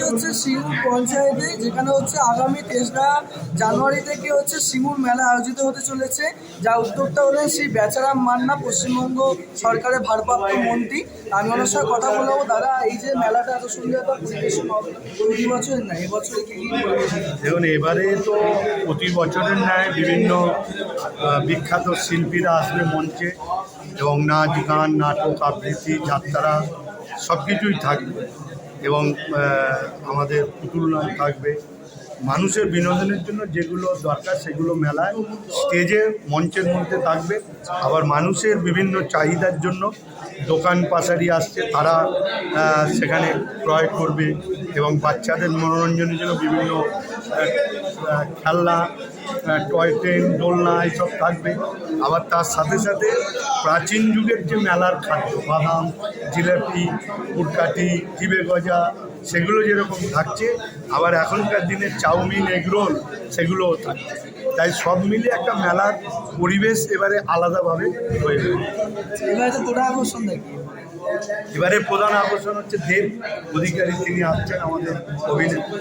হচ্ছে সিঙ্গুর পঞ্চায়েতে, যেখানে হচ্ছে আগামী 3রা জানুয়ারি থেকে হচ্ছে সিঙ্গুর মেলা আয়োজিত হতে চলেছে। যা উদ্যোক্তা হলেন শ্রী বেচারাম মান্না, পশ্চিমবঙ্গ সরকারের ভারপ্রাপ্ত মন্ত্রী। আমি ওনার সঙ্গে কথা বলবো। দাদা, এই যে মেলাটা এত সুন্দর একটা পরিবেশন হবে, প্রতি বছর না এবছরে কি দেখুন, এবারে তো প্রতি বছরের ন্যায় বিভিন্ন বিখ্যাত শিল্পীরা আসবে মঞ্চে, এবং নাচ গান নাটক আবৃত্তি যাত্রা সব কিছুই থাকবে, এবং আমাদের পুতুল নাচ থাকবে। মানুষের বিনোদনের জন্য যেগুলো দরকার সেগুলো মেলায় স্টেজে মঞ্চের মধ্যে থাকবে। আবার মানুষের বিভিন্ন চাহিদার জন্য দোকান পাশারি আসছে, তারা সেখানে ক্রয় করবে, এবং বাচ্চাদের মনোরঞ্জনের জন্য বিভিন্ন খেলনা, টয় ট্রেন, দোলনা এইসব থাকবে। আবার তার সাথে সাথে প্রাচীন যুগের যে মেলার খাদ্য, বাদাম, জিলেপি, পুরকাঠি, জিবে গজা, সেগুলো যেরকম থাকছে, আবার এখনকার দিনে চাউমিন, এগরোল সেগুলোও থাকছে। তাই সব মিলে একটা মেলার পরিবেশ এবারে আলাদাভাবে হয়ে যাবে। এবারে তো প্রধান আকর্ষণ দেখি, এবারে প্রধান আকর্ষণ হচ্ছে দেব অধিকারী, তিনি আসছেন আমাদের অভিনেতা।